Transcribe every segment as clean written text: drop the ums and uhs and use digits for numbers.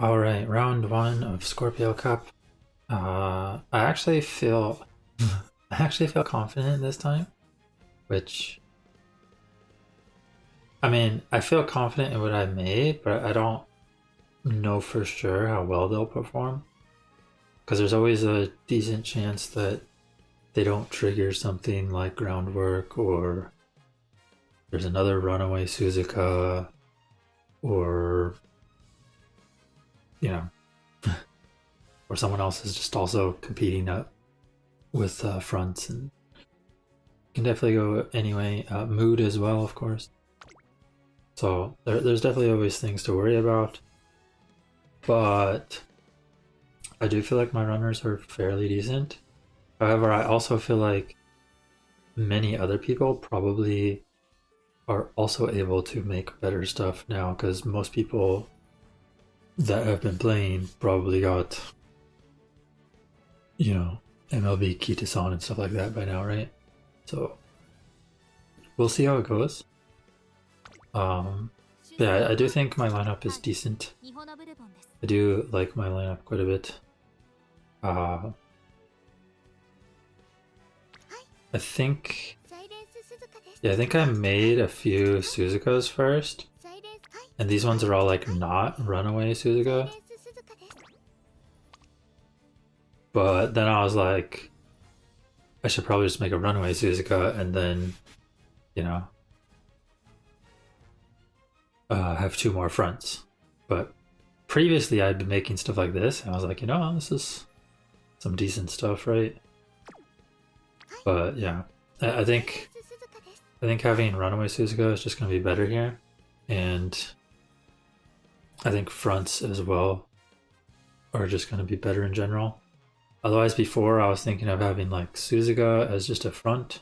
Alright, round one of Scorpio Cup. I actually feel I actually feel confident this time, which I mean, I feel confident in what I made, but I don't know for sure how well they'll perform. Because there's always a decent chance that they don't trigger something like groundwork, or there's another runaway Suzuka, or you know, or someone else is just also competing up with fronts, and can definitely go anyway. Mood as well, of course. So there's definitely always things to worry about, but I do feel like my runners are fairly decent. However, I also feel like many other people probably are also able to make better stuff now, because most people that have been playing probably got, MLB Kitasan and stuff like that by now, right? So we'll see how it goes. Yeah, I do think my lineup is decent. I do like my lineup quite a bit. I think, I think I made a few Suzukas first, and these ones are all like not Runaway Suzuka. But then I was like, I should probably just make a Runaway Suzuka and then, you know, have two more fronts. But previously I'd been making stuff like this, and I was like, this is some decent stuff, right? But yeah, I think having Runaway Suzuka is just going to be better here, and I think fronts as well are just going to be better in general. Otherwise, before I was thinking of having like Suzuka as just a front,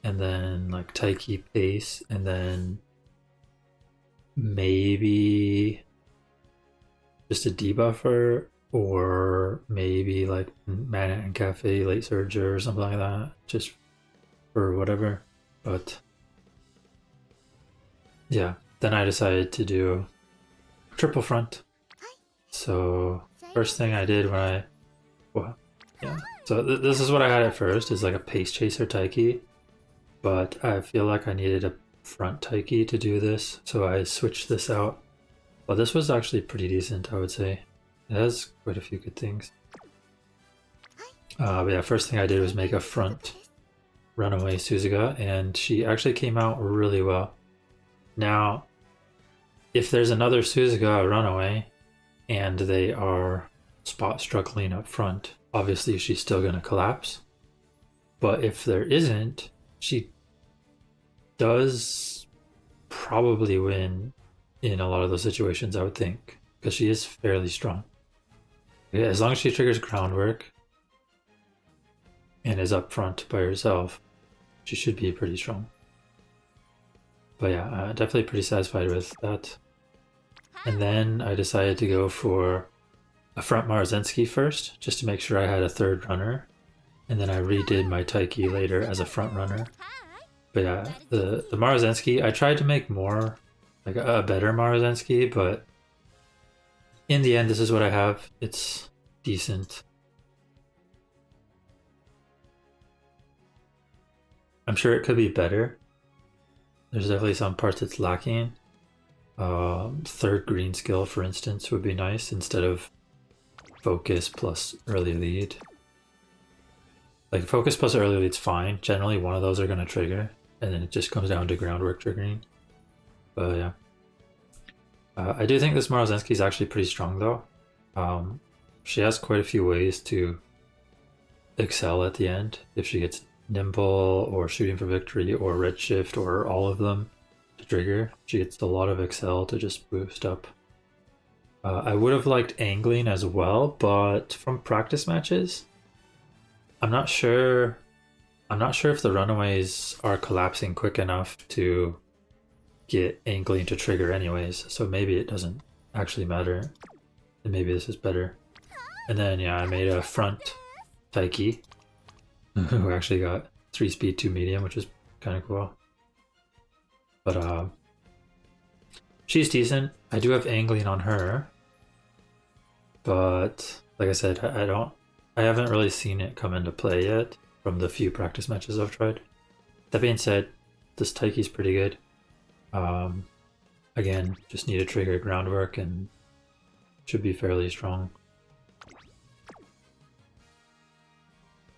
and then like Taiki pace, and then maybe just a debuffer, or maybe like Mana and Cafe late surger or something like that, just for whatever. But yeah, then I decided to do triple front. So first thing I did when I, well, yeah. So this is what I had at first, is like a pace chaser Taiki, but I feel like I needed a front Taiki to do this, so I switched this out. Well, this was actually pretty decent, I would say. It has quite a few good things. But yeah, first thing I did was make a front Runaway Suzuka, and she actually came out really well. Now, if there's another Suzuka Runaway, and they are spot struggling up front, obviously she's still going to collapse. But if there isn't, she does probably win in a lot of those situations, I would think, because she is fairly strong. Yeah, as long as she triggers groundwork and is up front by herself, she should be pretty strong. But yeah, definitely pretty satisfied with that. And then I decided to go for a front Maruzensky first, just to make sure I had a third runner. And then I redid my Taiki later as a front runner. But yeah, the Maruzensky, I tried to make more, like a better Maruzensky, but in the end, this is what I have. It's decent. I'm sure it could be better. There's definitely some parts it's lacking. Third green skill, for instance, would be nice instead of focus plus early lead. Like focus plus early lead's fine. Generally, one of those are going to trigger, and then it just comes down to groundwork triggering. But yeah. I do think this Maruzensky is actually pretty strong, though. She has quite a few ways to excel at the end. If she gets nimble, or shooting for victory, or redshift, or all of them to trigger, she gets a lot of excel to just boost up. I would have liked angling as well, but from practice matches, I'm not sure if the runaways are collapsing quick enough to get angling to trigger anyways, so maybe it doesn't actually matter, and maybe this is better. And then yeah, I made a front Taiki, who actually got 3 speed 2 medium, which is kind of cool. But she's decent. I do have angling on her, but like I said, I haven't really seen it come into play yet from the few practice matches I've tried. That being said, this Taiki's pretty good. Again, just need to trigger groundwork and should be fairly strong.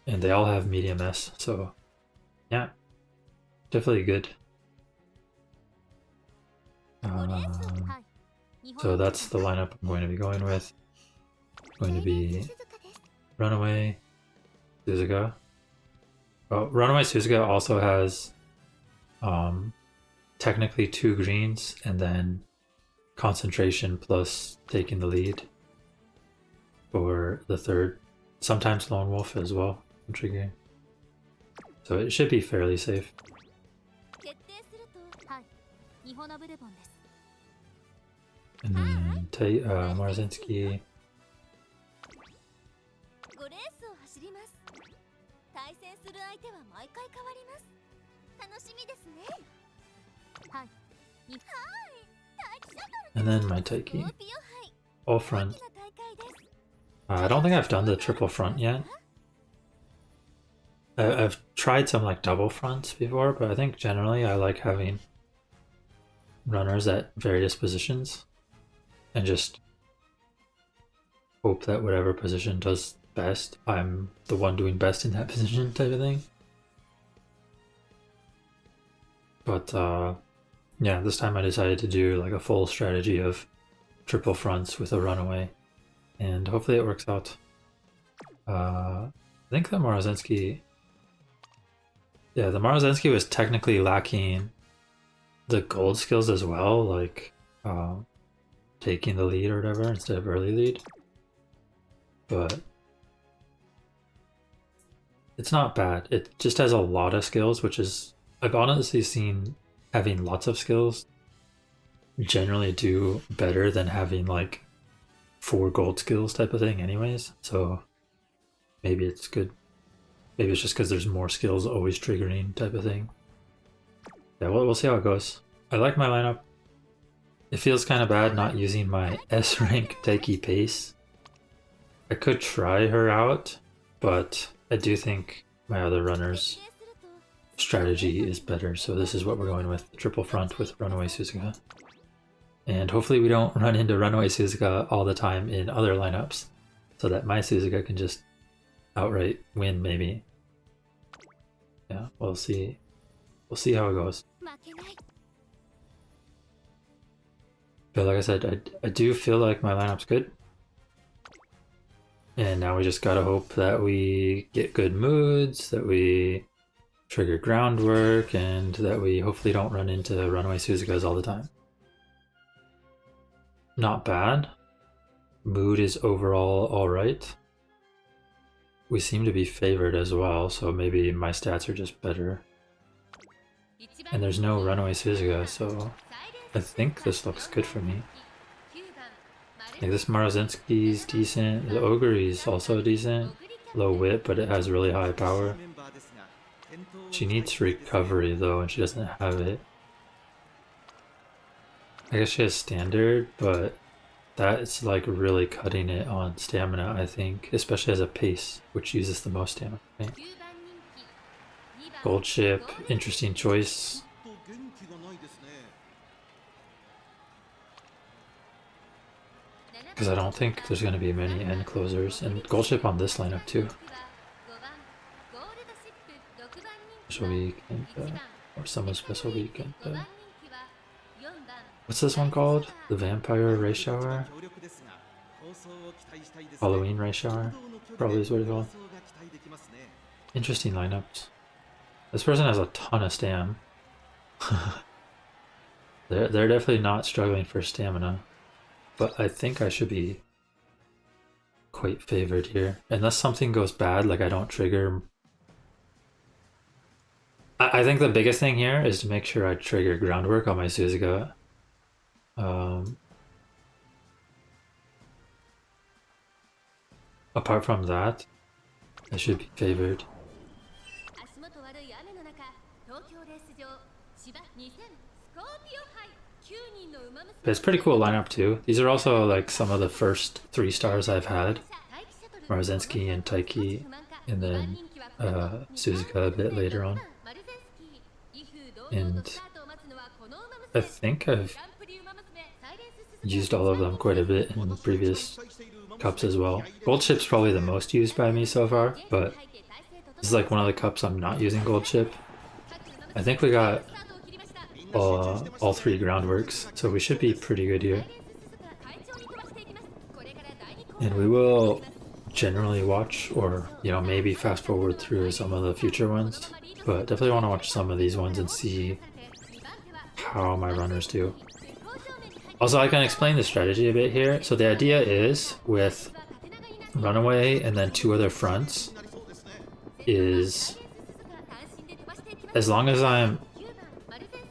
And they all have medium S, so yeah, definitely good. So that's the lineup I'm going to be going with. Going to be Runaway, Suzuka. Well, Runaway Suzuka also has technically 2 greens and then concentration plus taking the lead for the third. Sometimes Lone Wolf as well, triggering. So it should be fairly safe. And then Maruzensky. And then my Taiki. All front. I don't think I've done the triple front yet. I've tried some like double fronts before, but I think generally I like having runners at various positions and just hope that whatever position does best, I'm the one doing best in that position type of thing. But yeah, this time I decided to do like a full strategy of triple fronts with a Runaway, and hopefully it works out. I think the Maruzensky... Yeah, the Maruzensky was technically lacking the gold skills as well, like taking the lead or whatever instead of early lead. But it's not bad. It just has a lot of skills, which is... I've honestly seen having lots of skills generally do better than having like 4 gold skills type of thing anyways. So maybe it's good. Maybe it's just because there's more skills always triggering type of thing. Yeah, we'll see how it goes. I like my lineup. It feels kind of bad not using my S rank Taiki pace. I could try her out, but I do think my other runners' strategy is better. So this is what we're going with, the triple front with Runaway Suzuka. And hopefully we don't run into Runaway Suzuka all the time in other lineups, so that my Suzuka can just outright win maybe. Yeah, we'll see. We'll see how it goes. But like I said, I do feel like my lineup's good. And now we just gotta hope that we get good moods, that we trigger groundwork, and that we hopefully don't run into Runaway Suzukas all the time. Not bad. Mood is overall alright. We seem to be favored as well, so maybe my stats are just better. And there's no Runaway Suzuka, so I think this looks good for me. Like this Maruzensky's decent, the Ogre's also decent. Low wit, but it has really high power. She needs recovery though, and she doesn't have it. I guess she has standard, but that's like really cutting it on stamina, I think, especially as a pace, which uses the most stamina, right? Gold ship, interesting choice. Because I don't think there's going to be many end closers, and gold ship on this lineup too. Special week, and, or summer special week, and what's this one called? The Vampire Ray Shower? Halloween Ray Shower? Probably is what it's called. Interesting lineups. This person has a ton of stam. They're definitely not struggling for stamina. But I think I should be quite favored here. Unless something goes bad, like I don't trigger... I think the biggest thing here is to make sure I trigger groundwork on my Suzuka. Apart from that, I should be favored. But it's pretty cool lineup too. These are also like some of the first 3 stars I've had. Maruzensky and Taiki, and then Suzuka a bit later on. And I think I've used all of them quite a bit in previous cups as well. Gold chip's probably the most used by me so far, but this is like one of the cups I'm not using gold chip. I think we got all 3 groundworks, so we should be pretty good here. And we will generally watch, or maybe fast forward through some of the future ones, but definitely want to watch some of these ones and see how my runners do. Also, I can explain the strategy a bit here. So the idea is with Runaway and then 2 other fronts is as long as I'm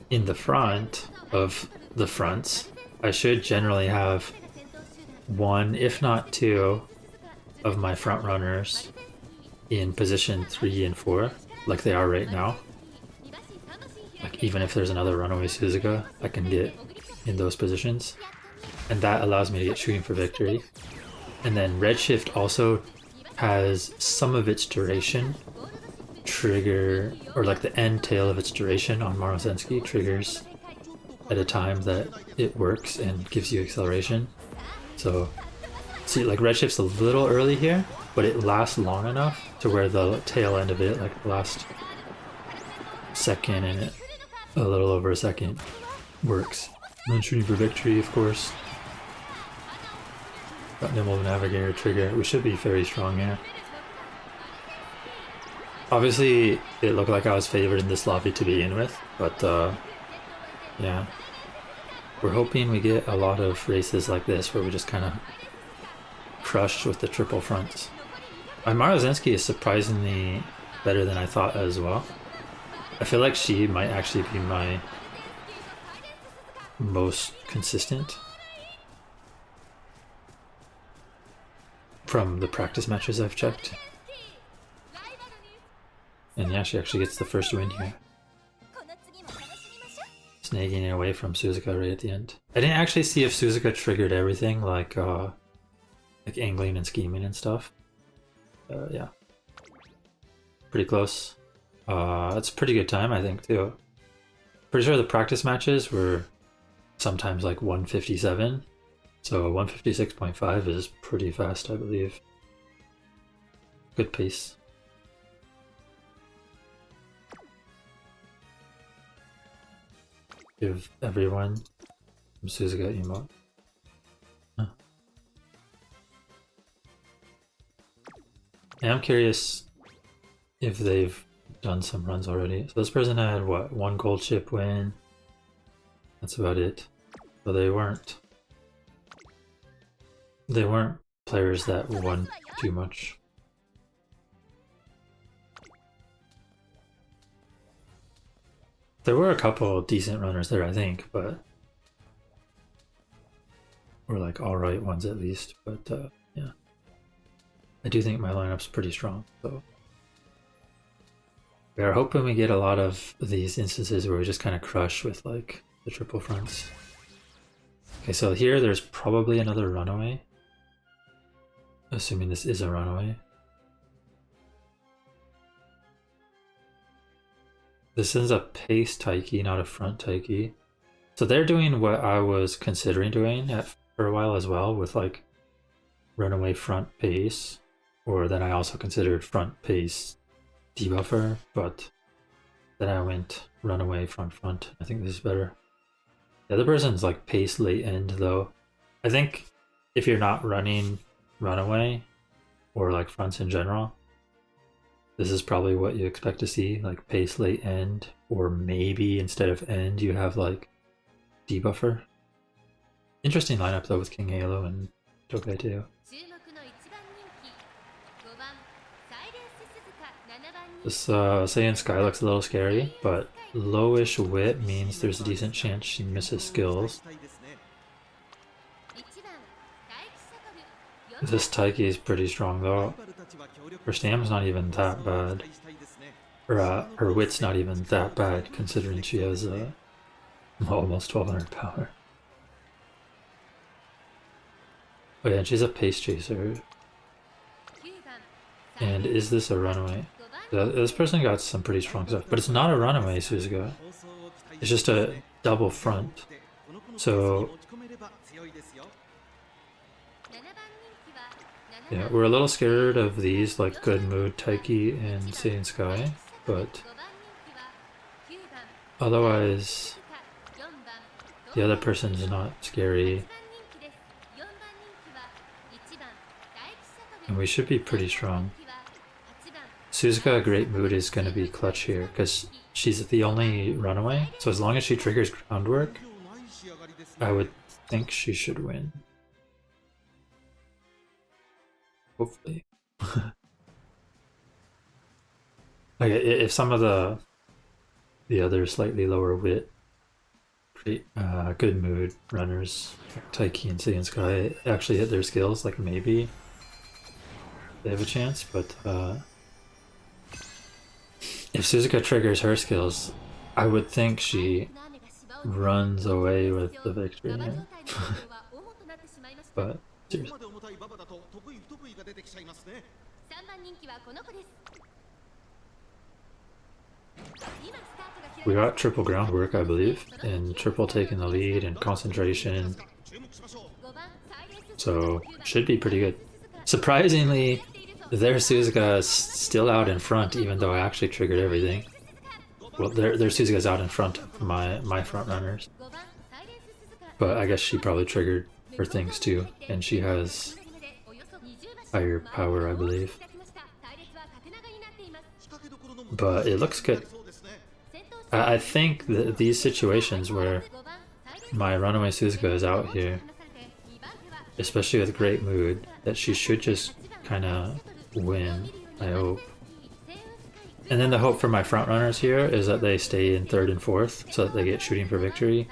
in the front of the fronts, I should generally have 1, if not 2, of my front runners in position 3 and 4, like they are right now. Like even if there's another Runaway Suzuka, I can get in those positions, and that allows me to get shooting for victory. And then Redshift also has some of its duration trigger, or like the end tail of its duration on Maruzensky triggers at a time that it works and gives you acceleration. So see, like Redshift's a little early here, but it lasts long enough to where the tail end of it, like the last second and a little over a second, works. And then shooting for victory, of course. Got Nimble Navigator trigger. We should be very strong here. Obviously, it looked like I was favored in this lobby to begin with, but yeah. We're hoping we get a lot of races like this where we just kind of crush with the triple fronts. My Maruzensky is surprisingly better than I thought as well. I feel like she might actually be my most consistent from the practice matches I've checked. And yeah, she actually gets the first win here. Snagging it away from Suzuka right at the end. I didn't actually see if Suzuka triggered everything like angling and scheming and stuff. Yeah. Pretty close. That's a pretty good time, I think, too. Pretty sure the practice matches were sometimes like 157. So 156.5 is pretty fast, I believe. Good pace. Give everyone some Suzuka emote. Huh. And I'm curious if they've done some runs already. So this person had what, 1 gold chip win. That's about it. So they weren't players that won too much. There were a couple decent runners there, I think, but were like alright ones at least. But yeah, I do think my lineup's pretty strong. So we are hoping we get a lot of these instances where we just kind of crush with like the triple fronts. Okay, so here there's probably another Runaway. Assuming this is a Runaway. This is a pace Taiki, not a front Taiki. So they're doing what I was considering doing for a while as well, with like Runaway front pace, or then I also considered front pace debuffer, but then I went Runaway front. I think this is better. The other person's like pace late end though. I think if you're not running Runaway or like fronts in general, this is probably what you expect to see, like pace late end, or maybe instead of end you have like debuffer. Interesting lineup though with King Halo and Tokai too. This Saiyan Sky looks a little scary, but lowish wit means there's a decent chance she misses skills. This Taiki is pretty strong though. Her stam's not even that bad. Or her wit's not even that bad considering she has Almost 1200 power. Oh yeah, and she's a pace chaser. And is this a runaway? This person got some pretty strong stuff, but it's not a runaway Suzuka. It's just a double front. So yeah, we're a little scared of these, like Good Mood, Taiki, and Saiyan Sky, but otherwise, the other person's not scary. And we should be pretty strong. Suzuka Great Mood is going to be clutch here, because she's the only runaway, so as long as she triggers groundwork, I would think she should win. Hopefully. Like, if some of the other slightly lower wit, Good Mood runners, like Taiki and Saiyan Sky, actually hit their skills, like maybe they have a chance, but if Suzuka triggers her skills, I would think she runs away with the victory here. But seriously. We got triple groundwork, I believe, and triple taking the lead and concentration. So should be pretty good. Surprisingly, their Suzuka is still out in front, even though I actually triggered everything. Well, their Suzuka's out in front of my front runners. But I guess she probably triggered her things too, and she has higher power, I believe. But it looks good. I think that these situations where my runaway Suzuka is out here, especially with Great Mood, that she should just kind of win, I hope. And then the hope for my front runners here is that they stay in 3rd and 4th, so that they get shooting for victory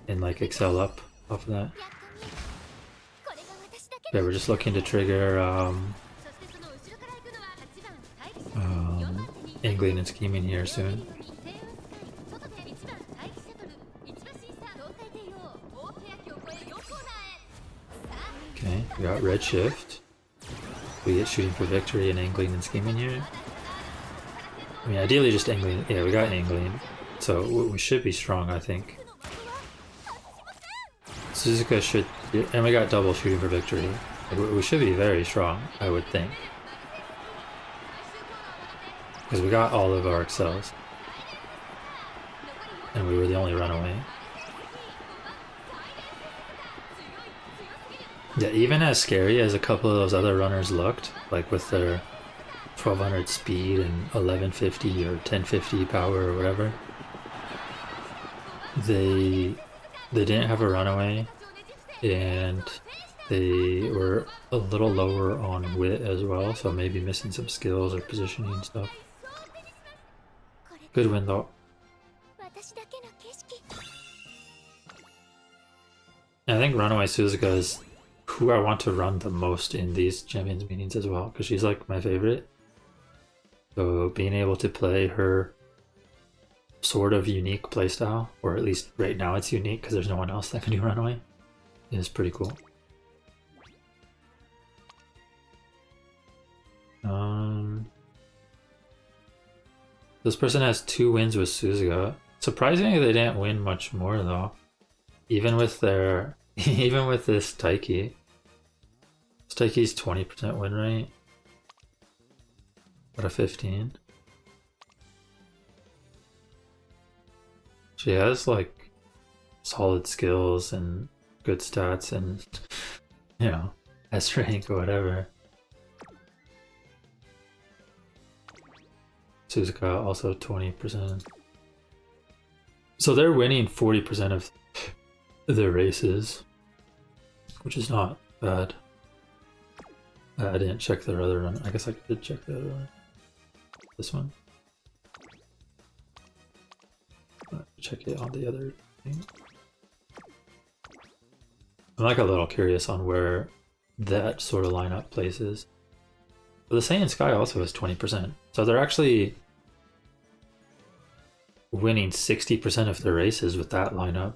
and like excel up off of that. Yeah, we're just looking to trigger angling and scheming here soon. Okay, we got red shift. We get shooting for victory and angling and scheming here. I mean, ideally just angling. Yeah, we got angling, so we should be strong, I think. Suzuka should, and we got double shooting for victory. We should be very strong, I would think, because we got all of our excels, and we were the only runaway. Yeah, even as scary as a couple of those other runners looked, like with their 1200 speed and 1150 or 1050 power or whatever, they didn't have a runaway, and they were a little lower on wit as well, so maybe missing some skills or positioning and stuff. Good win though. And I think Runaway Suzuka is who I want to run the most in these champions meetings as well, because she's like my favorite. So being able to play her sort of unique playstyle, or at least right now it's unique because there's no one else that can do Runaway, is pretty cool. This person has 2 wins with Suzuka. Surprisingly, they didn't win much more though. Even with their, even with this Taiki. This Taiki's 20% win rate. What a 15. She has like solid skills and good stats and, you know, S rank or whatever. Suzuka also 20%. So they're winning 40% of their races, which is not bad. I didn't check their other one. I guess I did check the other one. This one. Check it on the other thing. I'm like a little curious on where that sort of lineup places. But the Saiyan Sky also has 20%. So they're actually winning 60% of the races with that lineup.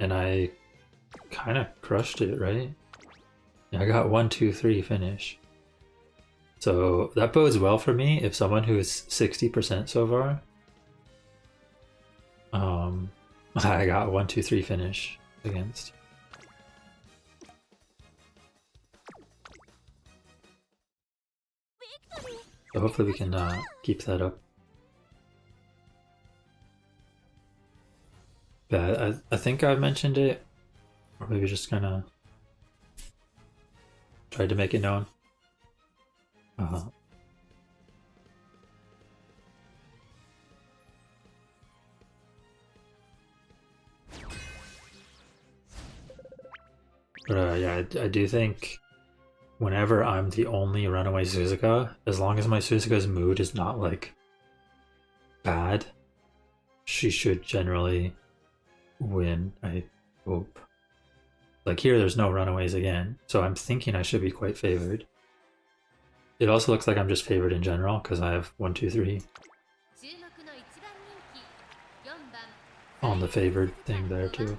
And I kind of crushed it, right? Yeah, I got 1, 2, 3 finish. So that bodes well for me if someone who's 60% so far. I got 1, 2, 3 finish against. So hopefully we can keep that up. Yeah, I think I mentioned it, or maybe just kind of tried to make it known. But yeah, I do think whenever I'm the only Runaway Suzuka, as long as my Suzuka's mood is not like bad, she should generally win, I hope. Like here, there's no Runaways again, so I'm thinking I should be quite favored. It also looks like I'm just favored in general because I have 1, 2, 3 on the favored thing there too.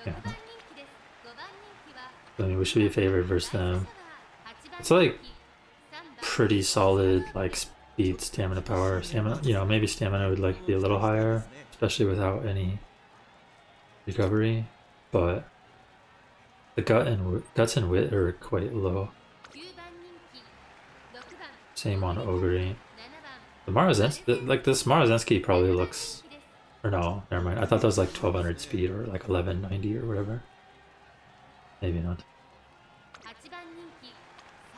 Yeah. I mean, we should be favored versus them. It's like pretty solid, like speed, stamina, power. Stamina, you know, maybe stamina would like be a little higher, especially without any recovery. But the guts and wit are quite low. Same on Ogre. The Maruzensky, like this Maruzensky probably looks, or no, never mind. I thought that was like 1200 speed or like 1190 or whatever. Maybe not.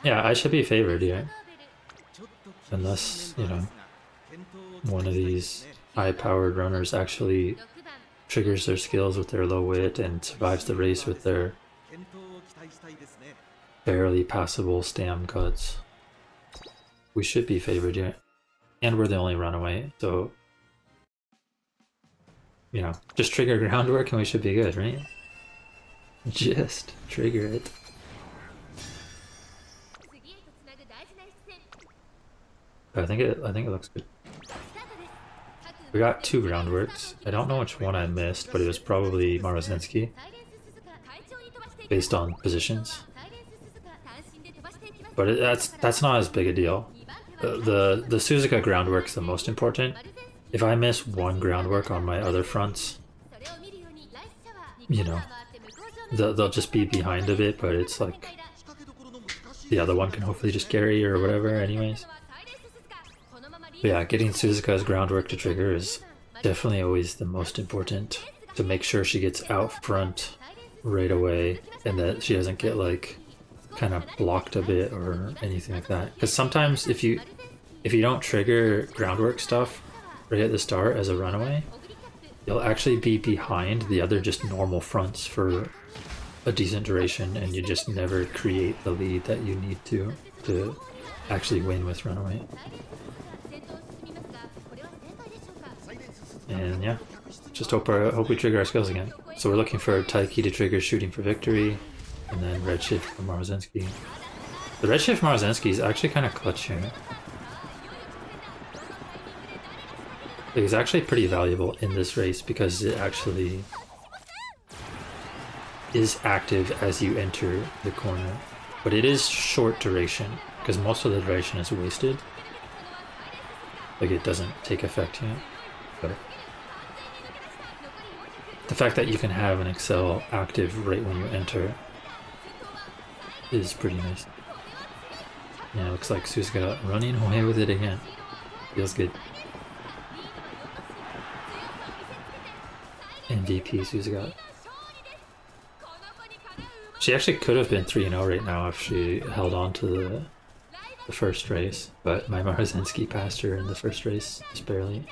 Yeah, I should be favored here. Unless, you know, one of these high-powered runners actually triggers their skills with their low wit and survives the race with their barely passable stam guts. We should be favored here. And we're the only runaway, so... You know, just trigger groundwork and we should be good, right? Just trigger it. I think it looks good. We got 2 groundworks. I don't know which one I missed, but it was probably Maruzensky, based on positions. But that's not as big a deal. The Suzuka groundwork's the most important. If I miss one groundwork on my other fronts, you know, they'll just be behind a bit, but it's like the other one can hopefully just carry or whatever anyways. But yeah, getting Suzuka's groundwork to trigger is definitely always the most important, to make sure she gets out front right away and that she doesn't get like kind of blocked a bit or anything like that. Because sometimes if you don't trigger groundwork stuff right at the start as a runaway, you'll actually be behind the other just normal fronts for a decent duration and you just never create the lead that you need to actually win with runaway. And yeah, just hope we trigger our skills again. So we're looking for Taiki to trigger shooting for victory, and then redshift for Maruzensky. The redshift Maruzensky is actually kind of clutch here. It's actually pretty valuable in this race because it actually is active as you enter the corner. But it is short duration, because most of the duration is wasted. Like it doesn't take effect yet. But the fact that you can have an Excel active right when you enter is pretty nice. Yeah, it looks like Suzuka running away with it again. Feels good. MVP Suzuka. She actually could have been 3-0 right now if she held on to the first race, but my Maruzensky passed her in the first race, just barely.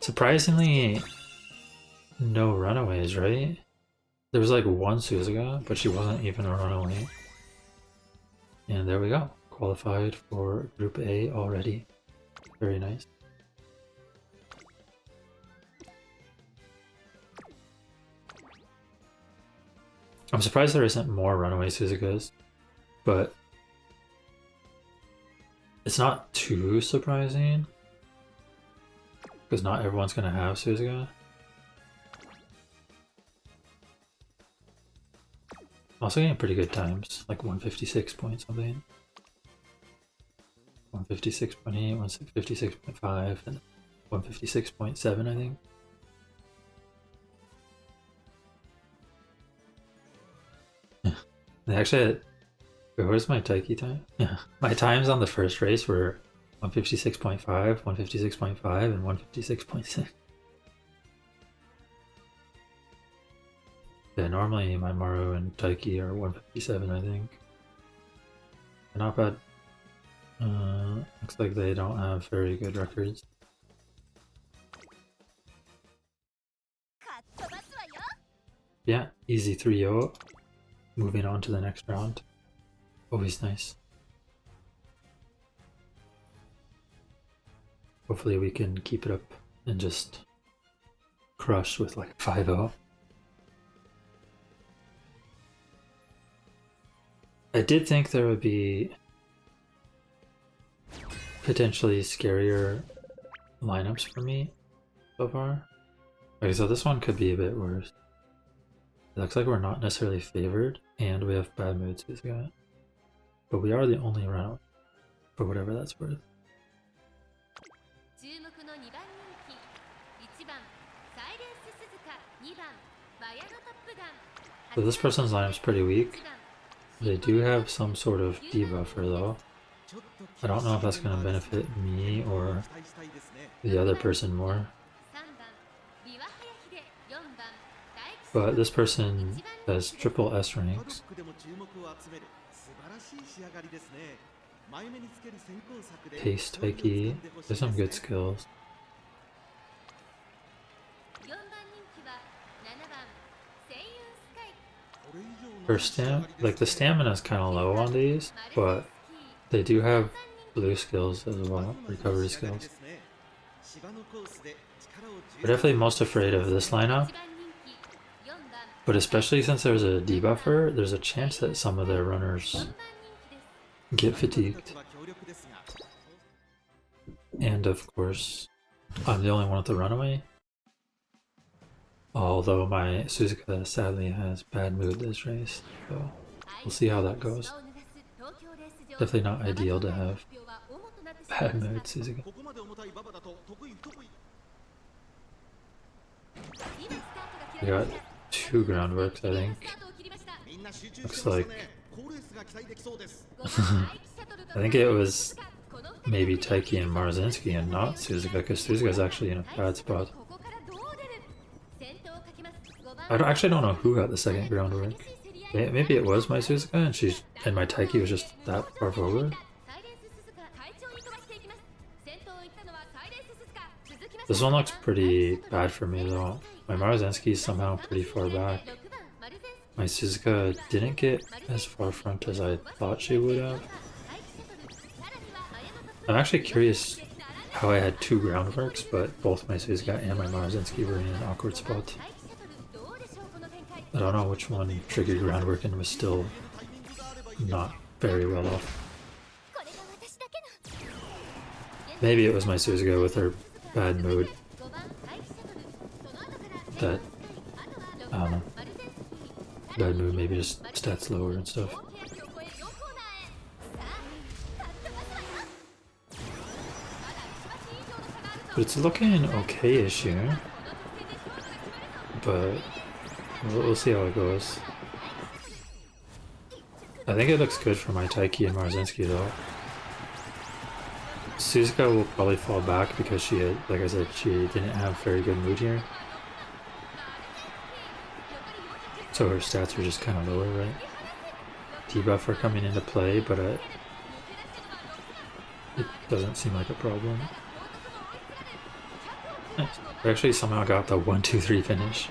Surprisingly, no runaways, right? There was like one Suzuka, but she wasn't even a runaway. And there we go. Qualified for Group A already. Very nice. I'm surprised there isn't more runaway Suzukas, but It's not too surprising, because not everyone's gonna have Suzuka. Also getting pretty good times, like 156 point something. 156.8, 156.5, and 156.7, I think. They actually had, where's my Taiki time? Yeah, my times on the first race were 156.5, 156.5, and 156.6. Yeah, normally my Maru and Taiki are 157, I think. They're not bad. Looks like they don't have very good records. Yeah, easy 3-0. Moving on to the next round. Always nice. Hopefully we can keep it up and just crush with like 5-0. I did think there would be potentially scarier lineups for me so far. Okay, so this one could be a bit worse. It looks like we're not necessarily favored, and we have bad moods, but we are the only Runaway, for whatever that's worth. So this person's lineup's pretty weak. They do have some sort of debuffer though. I don't know if that's going to benefit me or the other person more. But this person has triple S ranks. Pace Taiki, there's some good skills. Her like the stamina is kind of low on these, but they do have blue skills as well, recovery skills. We're definitely most afraid of this lineup, but especially since there's a debuffer, there's a chance that some of their runners get fatigued. And of course, I'm the only one with the Runaway. Although my Suzuka sadly has bad mood this race, so we'll see how that goes. Definitely not ideal to have bad mood Suzuka. We got 2 groundworks, I think. Looks like I think it was maybe Taiki and Maruzensky and not Suzuka, because Suzuka's actually in a bad spot. I actually don't know who got the second groundwork. Maybe it was my Suzuka and my Taiki was just that far forward. This one looks pretty bad for me though. My Maruzensky is somehow pretty far back. My Suzuka didn't get as far front as I thought she would have. I'm actually curious how I had 2 groundworks, but both my Suzuka and my Maruzensky were in an awkward spot. I don't know which one triggered groundwork and was still not very well off. Maybe it was my Suzuka with her bad mood that, I don't know, bad mood, maybe just stats lower and stuff. But it's looking okay-ish here, but we'll see how it goes. I think it looks good for my Taiki and Maruzensky though. Suzuka will probably fall back because she had, like I said, she didn't have very good mood here. So her stats are just kind of lower, right? Debuffer coming into play, but it doesn't seem like a problem. Nice. We actually somehow got the 1-2-3 finish.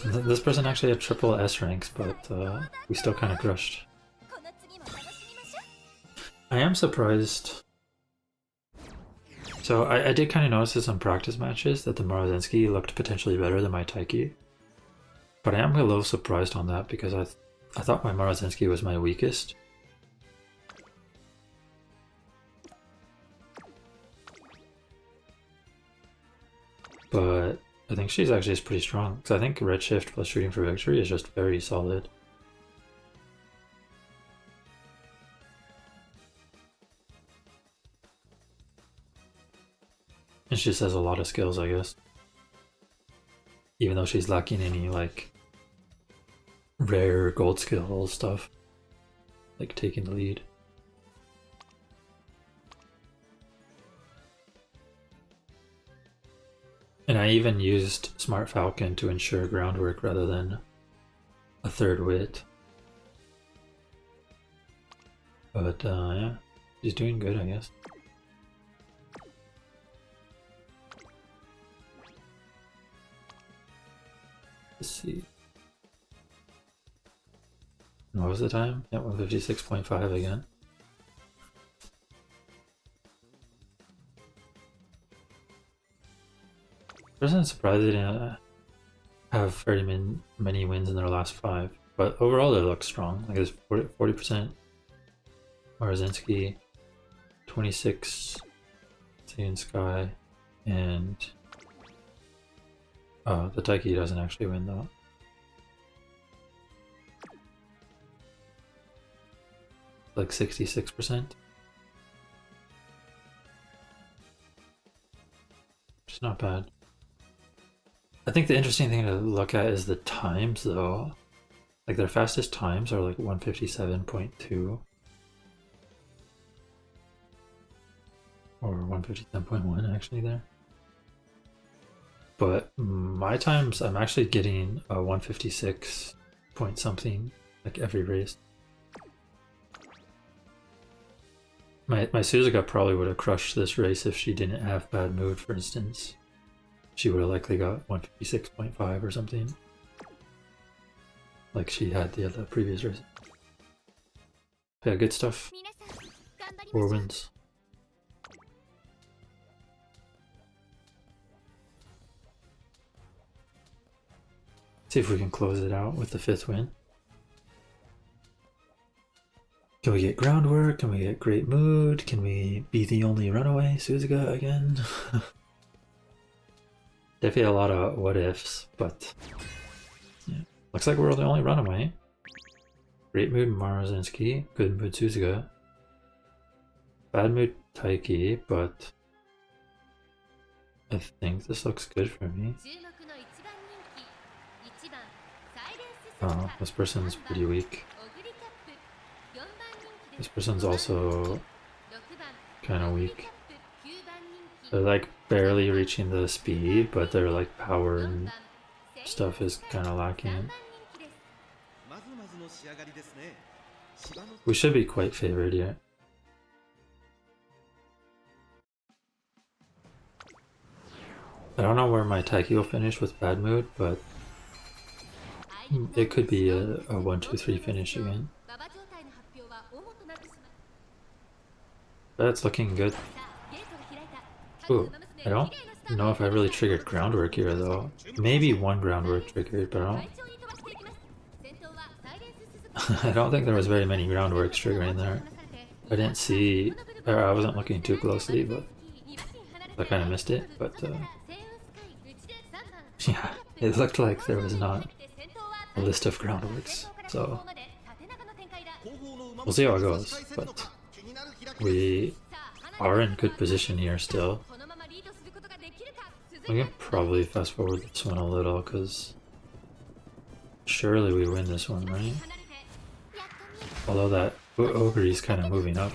This person actually had triple S ranks, but we still kind of crushed. I am surprised. So I did kind of notice in some practice matches that the Maruzensky looked potentially better than my Taiki. But I am a little surprised on that because I thought my Maruzensky was my weakest. But I think she's actually just pretty strong. Because I think Redshift plus Shooting for Victory is just very solid. And she just has a lot of skills, I guess. Even though she's lacking any, like, rare gold skill stuff. Like taking the lead. And I even used Smart Falcon to ensure groundwork rather than a third wit. But yeah, she's doing good, I guess. Let's see. What was the time? Yeah, 156.5 again. I wasn't surprised they didn't have very many wins in their last 5, but overall they look strong. Like it's 40% Maruzensky, 26 Saiyan Sky, and the Taiki doesn't actually win though. Like 66%. Which is not bad. I think the interesting thing to look at is the times though. Like their fastest times are like 157.2 or 157.1 actually there. But my times, I'm actually getting a 156 point something like every race. My Suzuka probably would have crushed this race if she didn't have bad mood, for instance. She would have likely got 156.5 or something. Like she had the other previous race. Yeah, good stuff. 4 wins. See if we can close it out with the 5th win. Can we get groundwork? Can we get great mood? Can we be the only runaway Suzuka again? Definitely a lot of what ifs, but yeah. Looks like we're the only runaway. Great mood Maruzensky, good mood Suzuka. Bad mood Taiki, but I think this looks good for me. Oh, this person's pretty weak. This person's also kind of weak. They're like barely reaching the speed, but their like power and stuff is kind of lacking. We should be quite favored here. I don't know where my Taiki will finish with bad mood, but it could be a 1-2-3 finish again. That's looking good. Ooh, I don't know if I really triggered groundwork here though. Maybe one groundwork triggered, but I don't think there was very many groundworks triggering there. I didn't see, or I wasn't looking too closely, but I kind of missed it. But yeah, it looked like there was not a list of groundworks, so we'll see how it goes. But we are in good position here still. We can probably fast forward this one a little because surely we win this one, right? Although that Ogre's kind of moving up.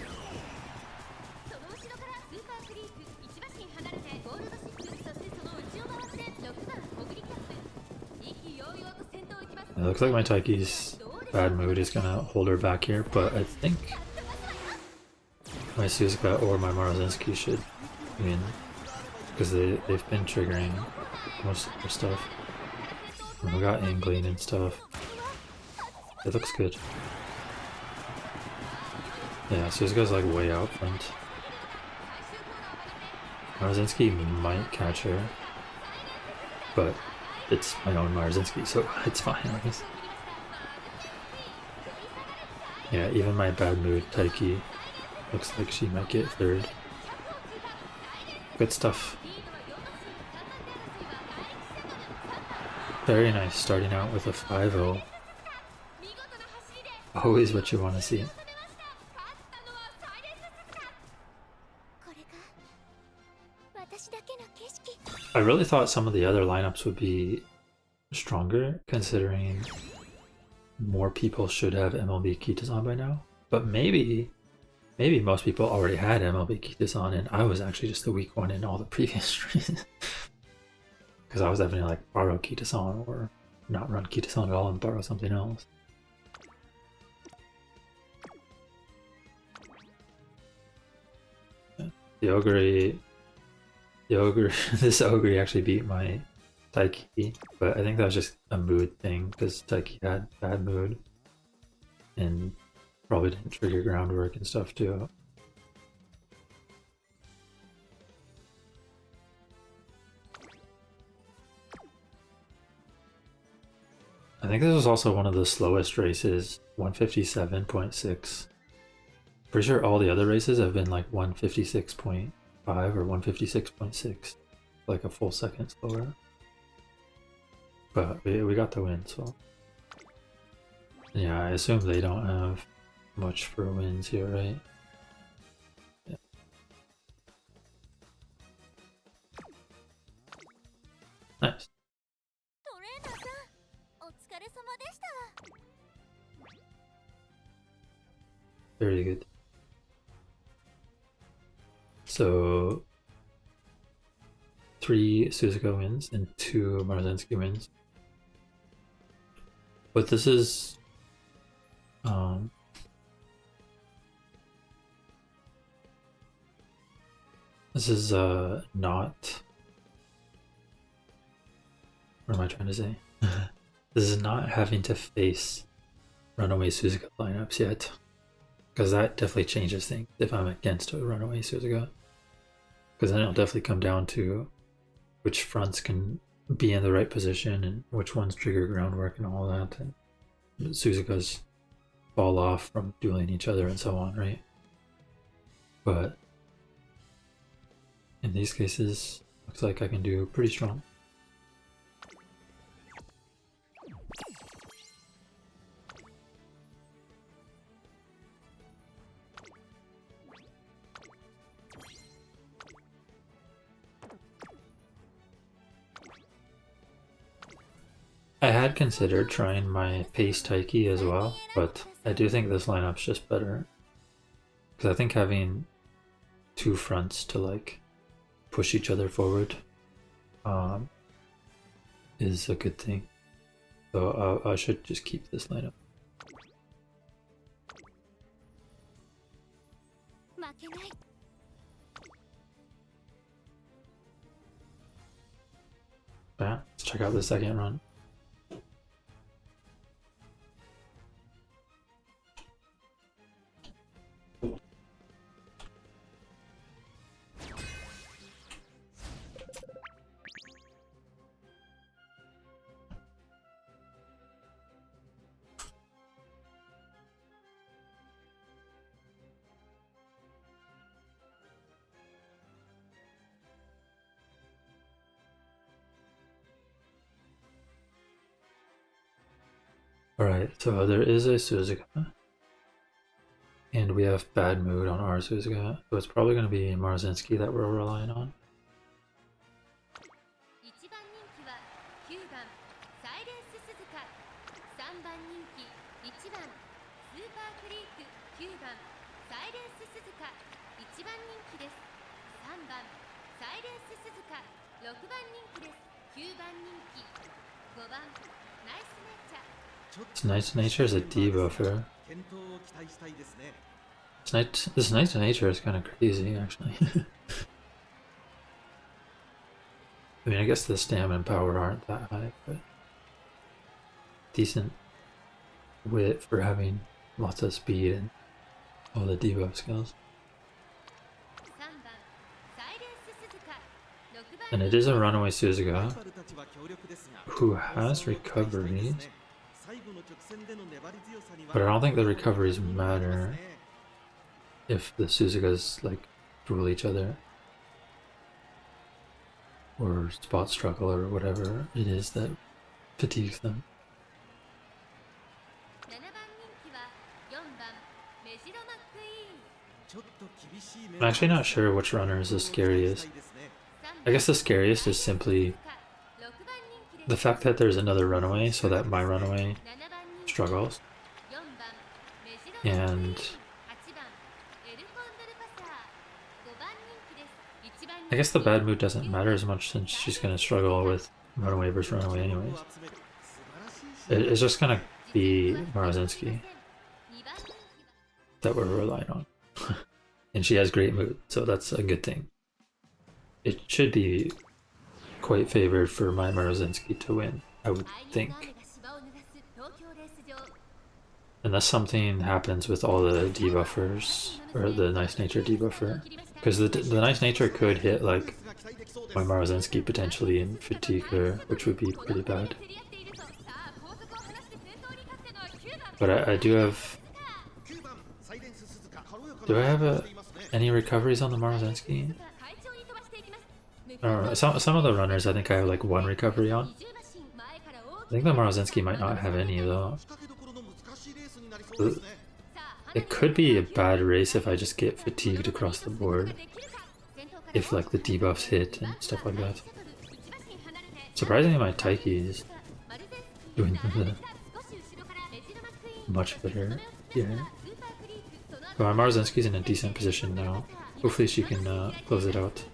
It looks like my Taiki's bad mood is gonna hold her back here, but I think my Suzuka or my Maruzensky should win because they've been triggering most of their stuff. And we got angling and stuff. It looks good. Yeah, Suzuka's like way out front. Maruzensky might catch her, but it's my own Maruzensky, so it's fine, I guess. Yeah, even my bad mood Taiki looks like she might get third. Good stuff. Very nice, starting out with a 5-0. Always what you want to see. I really thought some of the other lineups would be stronger, considering more people should have MLB Kitasan by now. But maybe most people already had MLB Kitasan, and I was actually just the weak one in all the previous streams. Because I was definitely like borrow Kitasan or not run Kitasan at all and borrow something else. The Ogre, this Ogre actually beat my Taiki, but I think that was just a mood thing because Taiki had bad mood and probably didn't trigger groundwork and stuff too. I think this was also one of the slowest races, 157.6. Pretty sure all the other races have been like 156.5 or 156.6, like a full second slower. But we got the win, so yeah, I assume they don't have much for wins here, right? Yeah. Nice. Very good. So 3 Suzuka wins and 2 Maruzensky wins. But this is not, what am I trying to say? This is not having to face Runaway Suzuka lineups yet, because that definitely changes things if I'm against a Runaway Suzuka, because then it'll definitely come down to which fronts can be in the right position and which ones trigger groundwork and all that, and Suzuka's fall off from dueling each other and so on, right? But in these cases, looks like I can do pretty strong. I had considered trying my pace Taiki as well, but I do think this lineup's just better. Because I think having 2 fronts to like push each other forward is a good thing. So I should just keep this lineup. Yeah, let's check out the second run. Alright, so there is a Suzuka, and we have bad mood on our Suzuka, so it's probably going to be Maruzensky that we're relying on. This Nice Nature is a debuffer. This Nice Nature is kind of crazy, actually. I mean, I guess the stamina and power aren't that high, but decent wit for having lots of speed and all the debuff skills. And it is a Runaway Suzuka who has recoveries. But I don't think the recoveries matter if the Suzukas like rule each other or spot struggle or whatever it is that fatigues them. I'm actually not sure which runner is the scariest. I guess the scariest is simply the fact that there's another runaway, so that my runaway struggles. And I guess the bad mood doesn't matter as much since she's going to struggle with runaway versus runaway anyways. It's just going to be Maruzensky that we're relying on. And she has great mood, so that's a good thing. It should be quite favored for my Maruzensky to win, I would think. Unless something happens with all the debuffers, or the nice nature debuffer. Because the nice nature could hit like my Maruzensky potentially and fatigue her, which would be pretty bad. But I do have... Do I have any recoveries on the Maruzensky? Some of the runners I think I have like one recovery on. I think the Maruzensky might not have any though. It could be a bad race if I just get fatigued across the board. If like the debuffs hit and stuff like that. Surprisingly my Taiki is doing much better here. But my Maruzensky's in a decent position now. Hopefully she can close it out.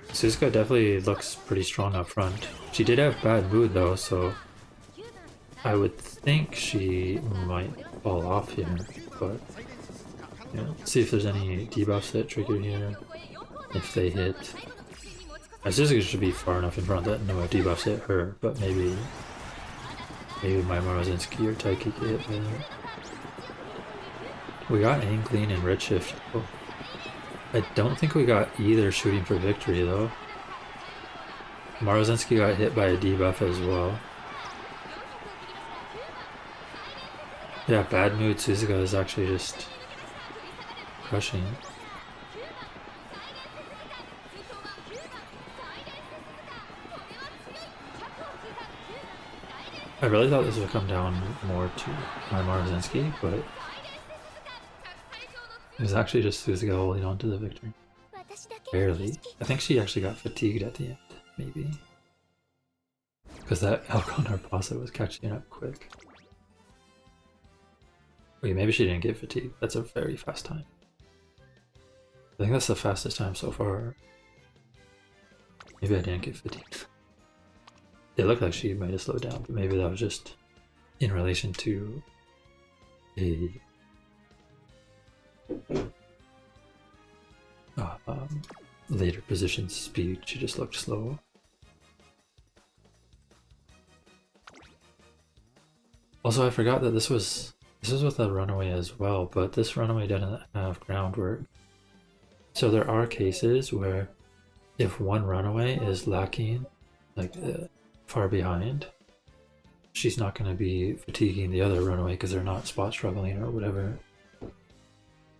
Suzuka definitely looks pretty strong up front. She did have bad mood though, so I would think she might fall off here, but yeah, let's see if there's any debuffs that trigger here. If they hit, Suzuka should be far enough in front that no debuffs hit her, but maybe my Maruzensky or Taiki get hit there. We got Angling and Redshift. Oh. I don't think we got either shooting for victory though. Maruzensky got hit by a debuff as well. Yeah, bad mood Suzuka is actually just crushing. I really thought this would come down more to my Maruzensky, but it was actually just Suzuka holding on to the victory. Barely. I think she actually got fatigued at the end, maybe. Because that Elcon Arpasa was catching up quick. Wait, maybe she didn't get fatigued. That's a very fast time. I think that's the fastest time so far. Maybe I didn't get fatigued. It looked like she might have slowed down, but maybe that was just in relation to a later position speed. She just looked slow. Also, I forgot that this was with a runaway as well, but this runaway doesn't have groundwork. So there are cases where if one runaway is lacking, like far behind, she's not going to be fatiguing the other runaway because they're not spot struggling or whatever.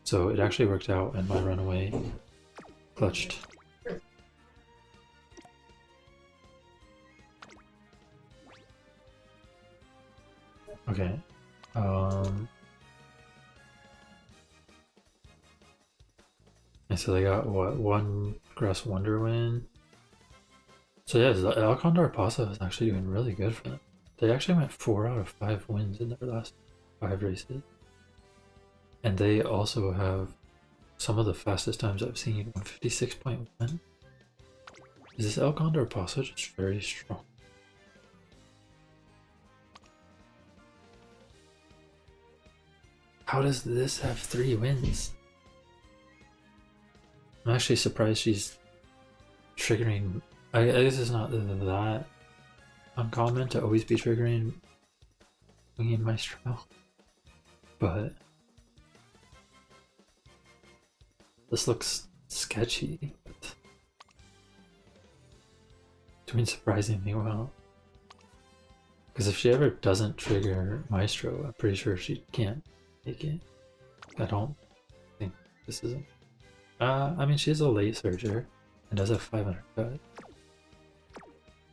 So it actually worked out and my runaway clutched. Okay. And so they got what, one Grass Wonder win. So yeah, the Alcondor Pasa is actually doing really good for them. They actually went 4 out of 5 wins in their last 5 races. And they also have some of the fastest times I've seen, 156.1. Is this Alcondor Pasa just very strong? How does this have 3 wins? I'm actually surprised she's triggering. I guess it's not that uncommon to always be triggering Winging Maestro, but this looks sketchy. Doing surprisingly well. Because if she ever doesn't trigger Maestro, I'm pretty sure she can't make it. I don't think this isn't. I mean, she's a late surger and does have 500 cut.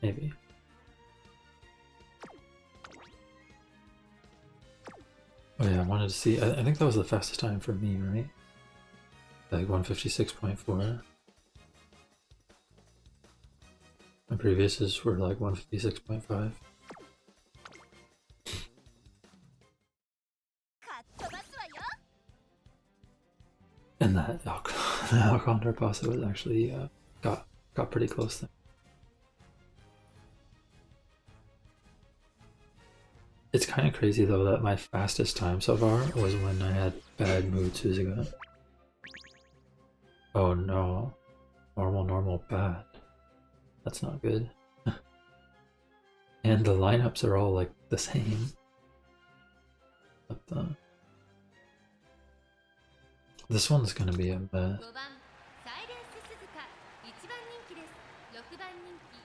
Maybe. Oh yeah, I wanted to see. I think that was the fastest time for me, right? Like 156.4. My previous's were like 156.5. And that Alcondra Pasa was actually got pretty close there. It's kind of crazy though that my fastest time so far was when I had bad mood Suzuka. Oh no. Normal, bad. That's not good. And the lineups are all like the same. But this one's gonna be a mess.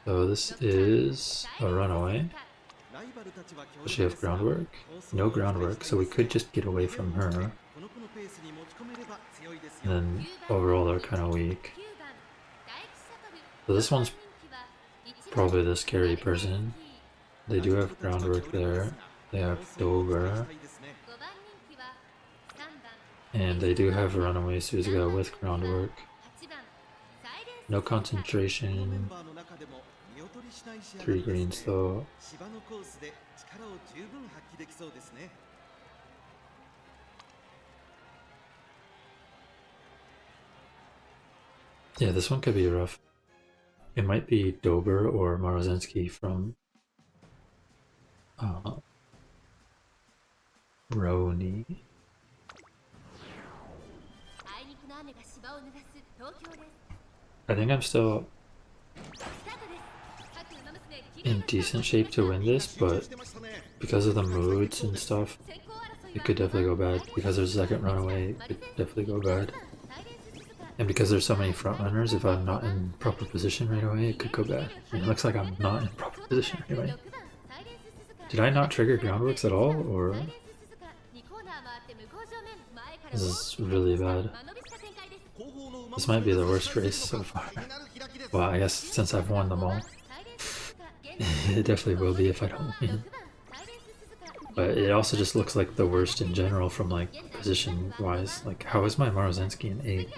So this is a Runaway. Does she have groundwork? No groundwork, so we could just get away from her. And then overall they're kind of weak. So this one's probably the scary person. They do have groundwork there. They have Dober. And they do have Runaway Suzuka with groundwork. No concentration. 3 greens though. Yeah, this one could be rough. It might be Dober or Maruzensky from Roni. I think I'm still in decent shape to win this, but because of the moods and stuff, it could definitely go bad. Because there's a second Runaway, it could definitely go bad. And because there's so many front runners, if I'm not in proper position right away, it could go bad. I mean, it looks like I'm not in proper position right away. Did I not trigger groundworks at all, or this is really bad? This might be the worst race so far. Well, I guess since I've won them all. It definitely will be if I don't win. But it also just looks like the worst in general from like position wise. Like, how is my Maruzensky in 8?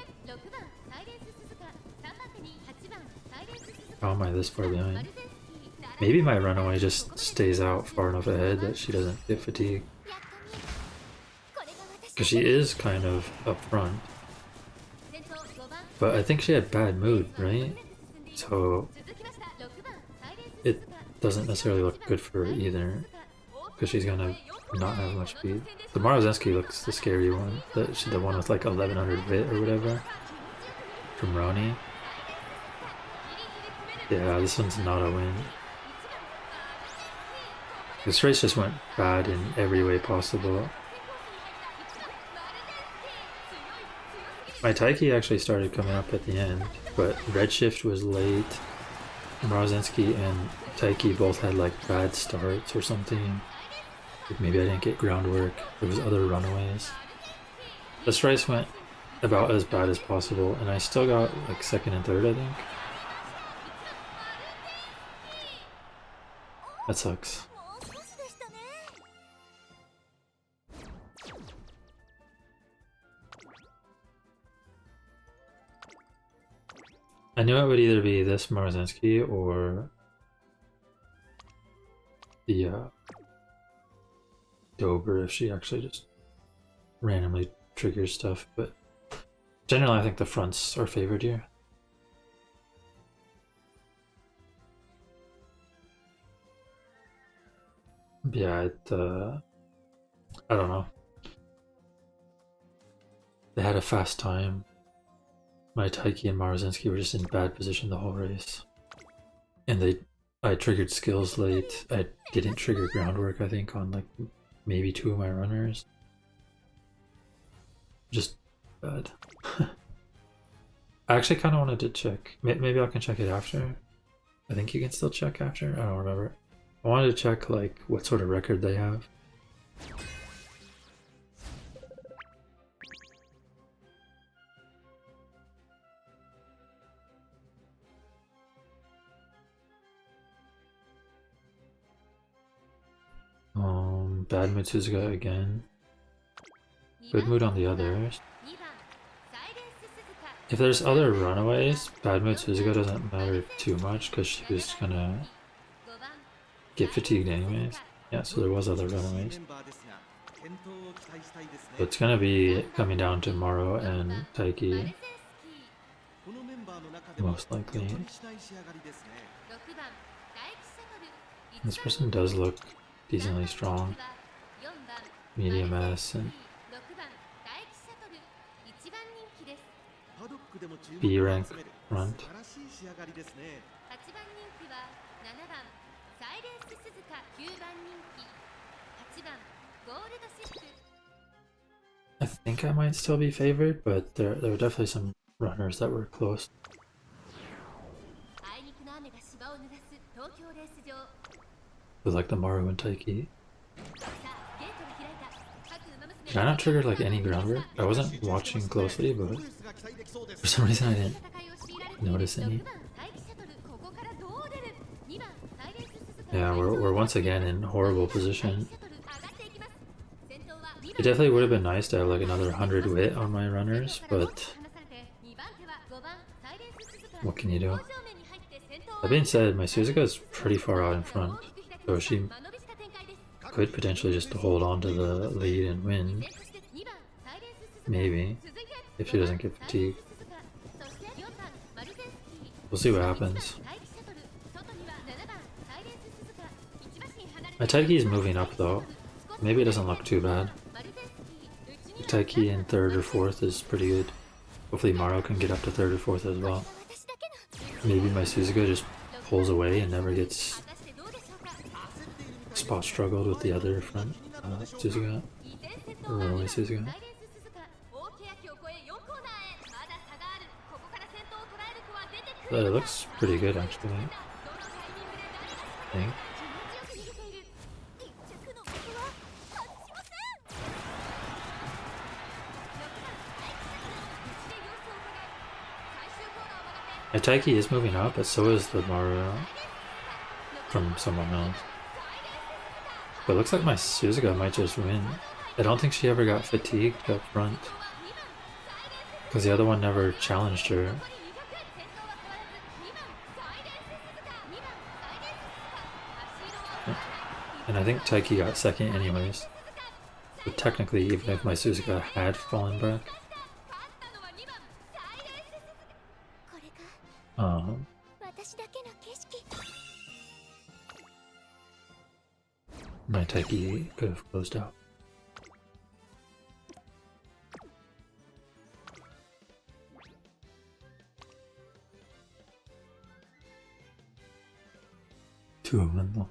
How am I this far behind? Maybe my Runaway just stays out far enough ahead that she doesn't get fatigued. Because she is kind of up front. But I think she had bad mood, right? So it doesn't necessarily look good for her either. Because she's gonna not have much speed. The Maruzensky looks the scary one. The one with like 1100 vit or whatever. From Roni. Yeah, this one's not a win. This race just went bad in every way possible. My Taiki actually started coming up at the end, but Redshift was late. Maruzensky and Taiki both had like bad starts or something. Like maybe I didn't get groundwork. There was other Runaways. This race went about as bad as possible, and I still got like second and third, I think. That sucks. I knew it would either be this Maruzensky or the Dober if she actually just randomly triggers stuff, but generally I think the fronts are favored here. Yeah, I don't know. They had a fast time. My Taiki and Maruzensky were just in bad position the whole race. And I triggered skills late. I didn't trigger groundwork, I think, on like maybe 2 of my runners. Just bad. I actually kind of wanted to check. Maybe I can check it after. I think you can still check after. I don't remember. I wanted to check like what sort of record they have. Bad mood Suzuka again. Good mood on the others. If there's other runaways, bad mood Suzuka doesn't matter too much because she was gonna get fatigued anyways. Yeah, so there was other runaways. So it's gonna be coming down to Maru and Taiki. Most likely. This person does look decently strong. Medium S and B rank front. I think I might still be favored, but there were definitely some runners that were close. With like the Maru and Taiki. Did I not trigger like any groundwork? I wasn't watching closely, but for some reason I didn't notice any. Yeah, we're once again in horrible position. It definitely would have been nice to have like another 100 wit on my runners, but what can you do? That being said, my Suzuka is pretty far out in front, so she could potentially just hold on to the lead and win. Maybe, if she doesn't get fatigued. We'll see what happens. My Taiki is moving up though. Maybe it doesn't look too bad. Taiki in 3rd or 4th is pretty good. Hopefully Maru can get up to 3rd or 4th as well. Maybe my Suzuka just pulls away and never gets spot struggled with the other front Suzuka. Or Runaway Suzuka. But it looks pretty good actually. I think. My Taiki is moving up, but so is the Maru from someone else. But it looks like my Suzuka might just win. I don't think she ever got fatigued up front. Because the other one never challenged her. And I think Taiki got 2nd anyways. So technically, even if my Suzuka had fallen back. My Taiki could have closed out. Two of them though.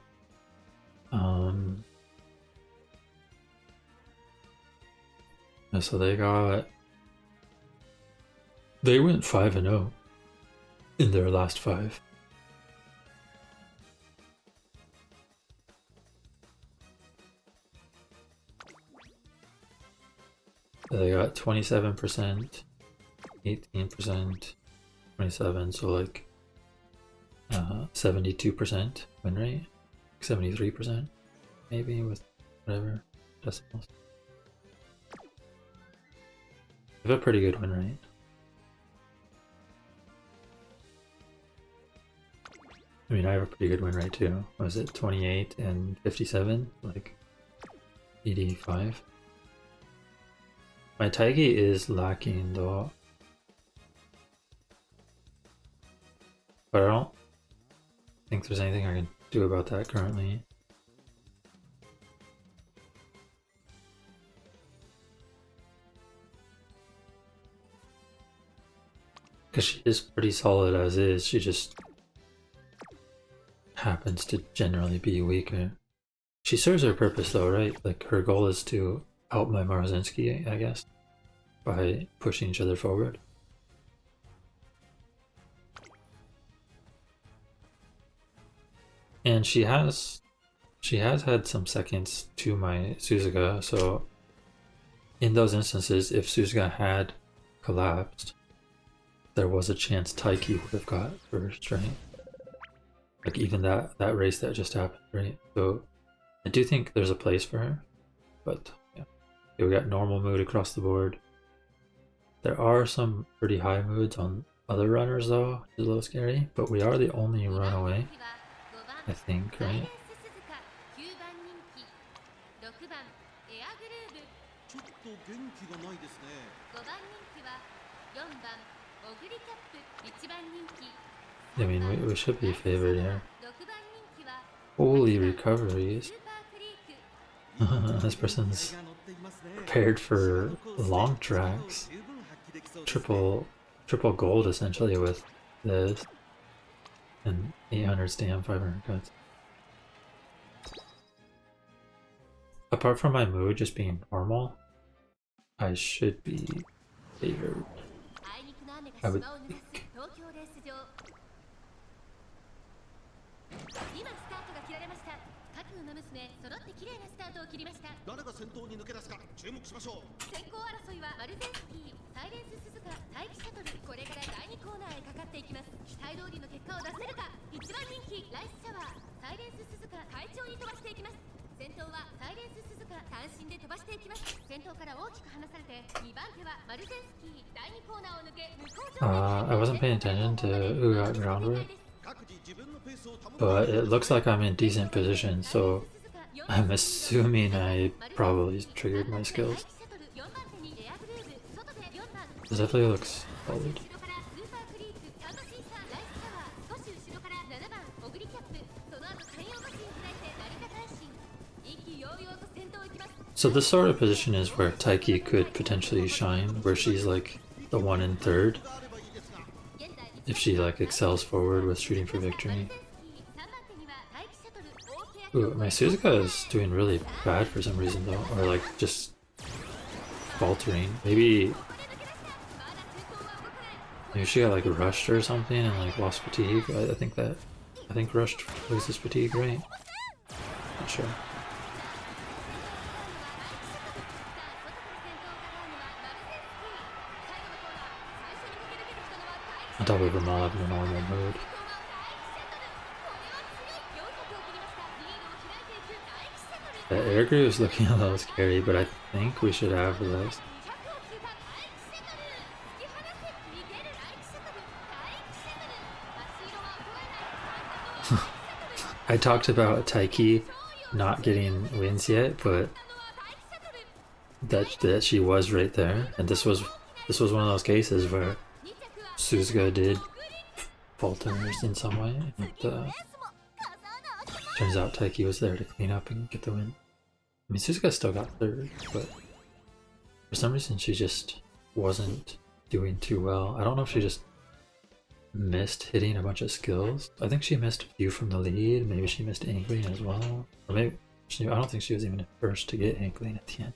So they went 5-0 in their last 5. They got 27%, 18%, 27, so like 72% win rate, 73% maybe with whatever decimals. They have a pretty good win rate. I mean, I have a pretty good win rate too. Was it 28 and 57? Like 85? My Taiki is lacking though. But I don't think there's anything I can do about that currently. Because she is pretty solid as is, she just happens to generally be weaker. She serves her purpose though, right? Like her goal is to help my Maruzensky, I guess, by pushing each other forward. And she has She has had some seconds to my Suzuka, so in those instances, if Suzuka had collapsed, there was a chance Taiki would have got first, right? Like even that race that just happened, right? So I do think there's a place for her, but yeah. Okay, we got normal mood across the board. There are some pretty high moods on other runners though, which is a little scary, but we are the only runaway, I think, right? I mean, we should be favored here. Holy recoveries. This person's prepared for long tracks. Triple gold essentially with this. And 800 stam, 500 cuts. Apart from my mood just being normal, I should be favored. I would think. 揃って綺麗なスタートを切りました。誰が先頭に抜け出すか注目しましょう。先行争いはマルゼンスキー、サイレンススズカ、待機シャトル。これから第2コーナーへかかっていきます。期待通りの結果を出せるか。一番人気ライスシャワー、サイレンススズカ、快調に飛ばしていきます。先頭はサイレンススズカ、単身で飛ばしていきます。先頭から大きく離されて、2番手はマルゼンスキー、第2コーナーを抜け向こう上。I wasn't paying attention to who got grounded, but it looks like I'm in decent position, so I'm assuming I probably triggered my skills. This definitely looks solid. So this sort of position is where Taiki could potentially shine, where she's like the one in third. If she like excels forward with shooting for victory. Ooh, my Suzuka is doing really bad for some reason though, or like just faltering. Maybe she got like rushed or something and like lost fatigue. I think rushed loses fatigue, right? Not sure. On top of them all having a normal mode. The air crew is looking a little scary, but I think we should have this. I talked about Taiki not getting wins yet, but that she was right there, and this was one of those cases where Suzuka did falter in some way, and turns out Taiki was there to clean up and get the win. I mean, Suzuka still got third, but for some reason she just wasn't doing too well. I don't know if she just missed hitting a bunch of skills. I think she missed a few from the lead. Maybe she missed angling as well. Or maybe I don't think she was even first to get angling at the end.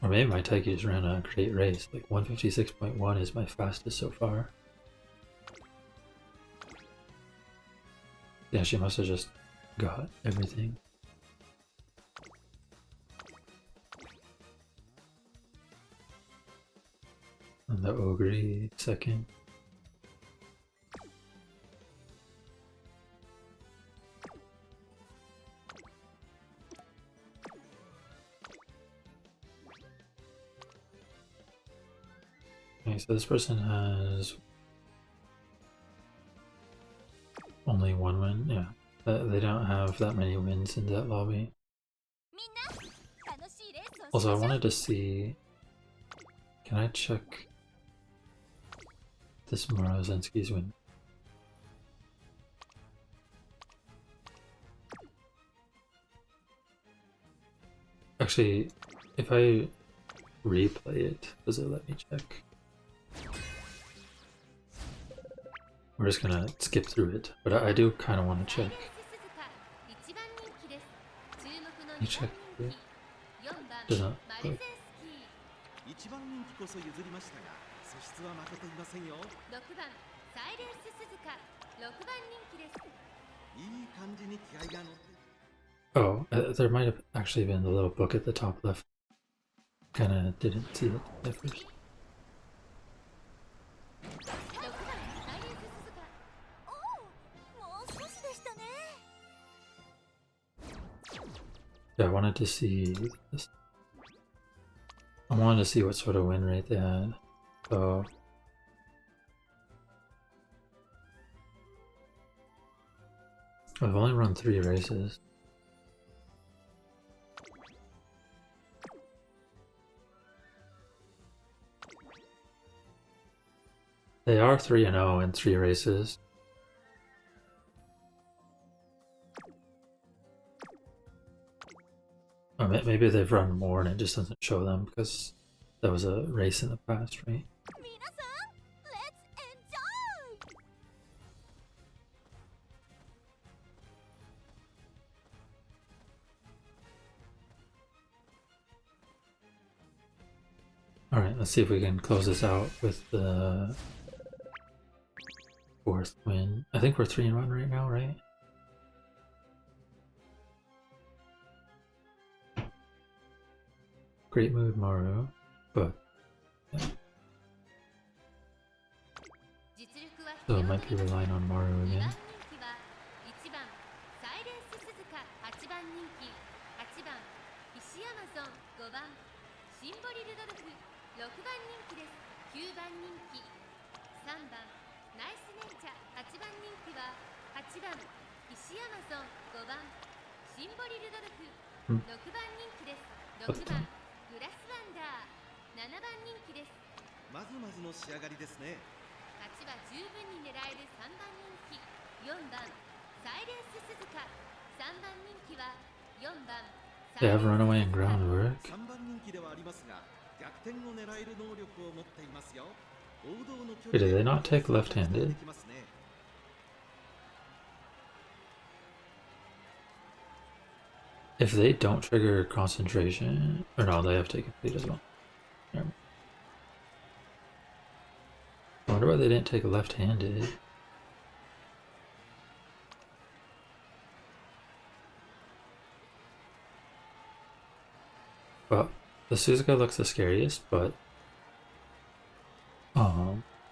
Or maybe my Taiki just ran a great race. Like 156.1 is my fastest so far. Yeah, she must have just got everything. And the Ogre second. Okay, so this person has only one win. Yeah, they don't have that many wins in that lobby. Also, I wanted to see. Can I check this Maruzensky's win? Actually, if I replay it, does it let me check? We're just gonna skip through it, but I do kind of want to check. You check it? Doesn't. Wait. Oh, there might have actually been the little book at the top left. Kind of didn't see it at first. 6番サイレンス鈴鹿おおもう少しでしたね Yeah, I wanted to see this. I wanted to see what sort of win rate they had. So I've only run 3 races. They are 3-0 in 3 races. Or maybe they've run more and it just doesn't show them because that was a race in the past, right? 皆さん Let's enjoy Alright, let's see if we can close this out with the 4th win. I think we're 3-1 right now, right? Great mood, Maru, but yeah. 実力は So it might be relying on Maru 2 again. 番人気は1番サイレンス鈴鹿8番人気8番石山ゾン5番シンボリルドルフ6番人気です9番人気3番ナイスネイチャー8番人気は8番石山ゾン5番シンボリルドルフ6番人気です6番グラスワンダー7番人気ですまずまずの仕上がりですね勝ちは十分に狙える3番人気4番サイレンス鈴鹿3番人気は4番 They have Runaway and Groundwork. 3番人気ではありますが逆転を狙える能力を持っていますよ王道の距 Wait, 離 did で they not take left-handed? できますね If they don't trigger concentration, or no, they have taken complete as well. Never mind. I wonder why they didn't take left-handed. Well, the Suzuka looks the scariest, but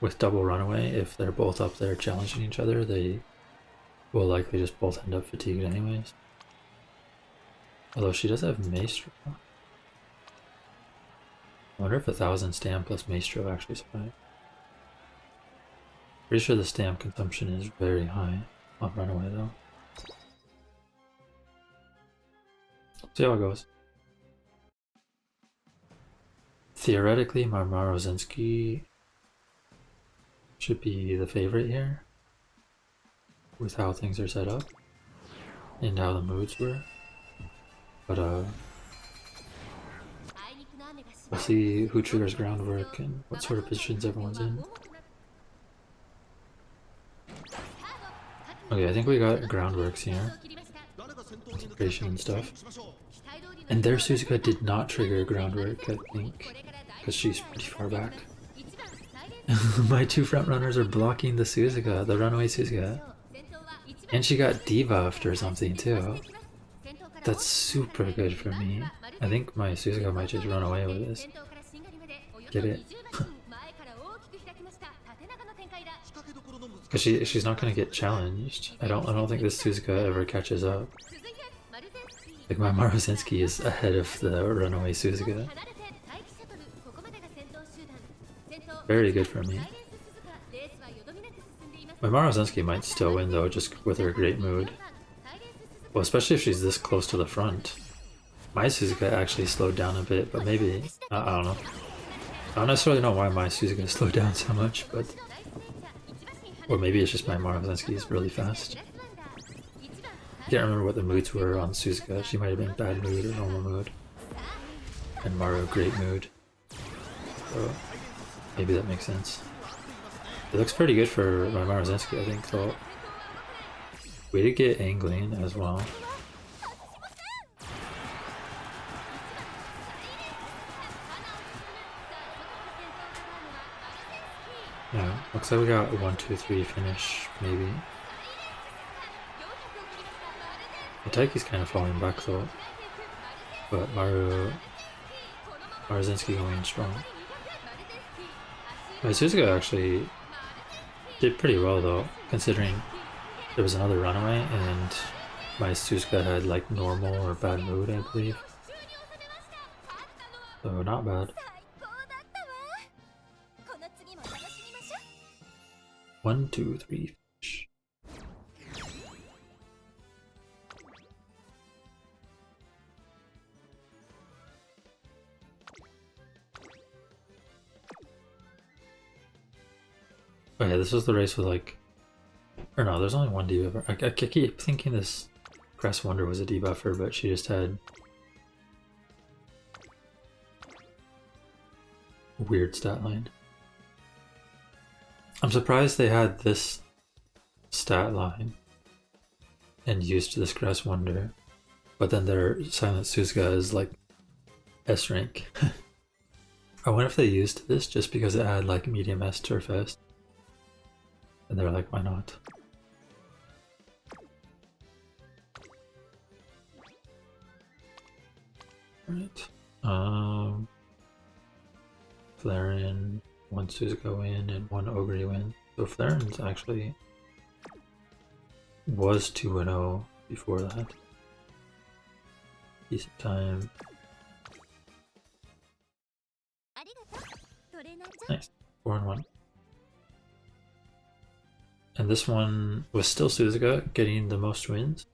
with double Runaway, if they're both up there challenging each other, they will likely just both end up fatigued anyways. Although she does have Maestro. I wonder if 1,000 stamp plus Maestro actually survive. Pretty sure the stamp consumption is very high on Runaway though. See how it goes. Theoretically, my Maruzensky should be the favorite here with how things are set up and how the moods were. But we'll see who triggers Groundwork and what sort of positions everyone's in. Okay, I think we got Groundworks here. Concentration and stuff. And their Suzuka did not trigger Groundwork, I think, because she's pretty far back. My 2 front runners are blocking the Suzuka, the Runaway Suzuka. And she got debuffed or something too. That's super good for me. I think my Suzuka might just run away with this. Get it? Because she's not gonna get challenged. I don't think this Suzuka ever catches up. Like my Maruzensky is ahead of the Runaway Suzuka. Very good for me. My Maruzensky might still win though, just with her great mood. Well, especially if she's this close to the front. My Suzuka actually slowed down a bit, but maybe... I don't know. I don't necessarily know why my Suzuka slowed down so much, but... Or maybe it's just my Maruzensky is really fast. I can't remember what the moods were on Suzuka. She might have been bad mood or normal mood. And Maru, great mood. So, maybe that makes sense. It looks pretty good for my Maruzensky, I think, though. We did get angling as well. Yeah, looks like we got 1, 2, 3 finish, maybe. Taiki's kind of falling back though, but Maruzensky going strong. My Suzuka actually did pretty well though, considering there was another runaway and my Suzuka had like normal or bad mood, I believe. So not bad. 1, 2, 3 fish. Oh yeah, this was the race with like, or no, there's only one debuffer. I keep thinking this Crest Wonder was a debuffer, but she just had a weird stat line. I'm surprised they had this stat line and used this Crest Wonder, but then their Silence Suzuka is like S rank. I wonder if they used this just because it had like medium S turf S. And they're like, why not? Right. Flareon, 1 Suzuka win and 1 Ogre win. So Flareon's actually was 2-0 before that. Decent time. Nice. 4-1. And this one was still Suzuka getting the most wins,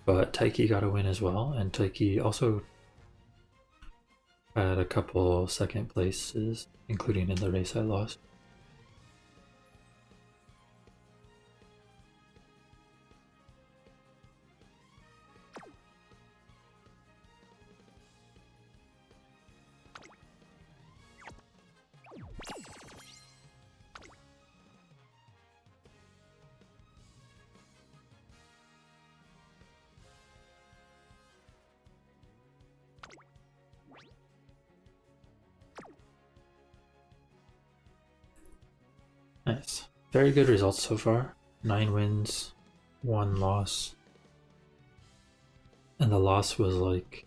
but Taiki got a win as well, and Taiki also had a couple second places, including in the race I lost. Nice. Very good results so far. 9 wins, 1 loss. And the loss was like,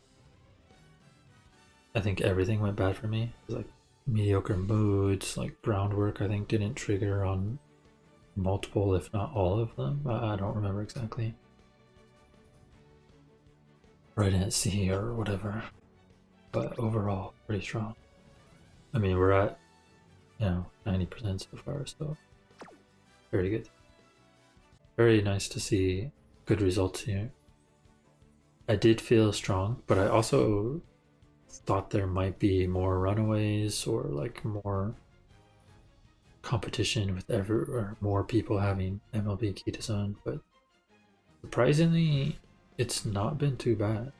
I think everything went bad for me. It was like mediocre moods, like groundwork I think didn't trigger on multiple, if not all of them. I don't remember exactly. Or I didn't see or whatever. But overall, pretty strong. I mean, we're at, 90% so far, so very good. Very nice to see good results here. I did feel strong, but I also thought there might be more runaways or like more competition with or more people having MLB Kitasan, but surprisingly, it's not been too bad.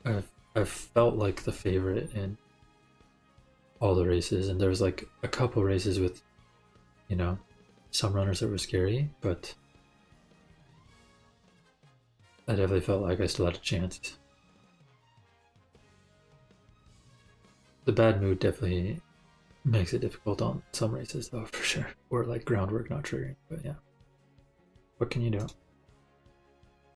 I've felt like the favorite in all the races, and there was like a couple races with, some runners that were scary, but I definitely felt like I still had a chance. The bad mood definitely makes it difficult on some races though, for sure, or like groundwork not triggering, but yeah, what can you do?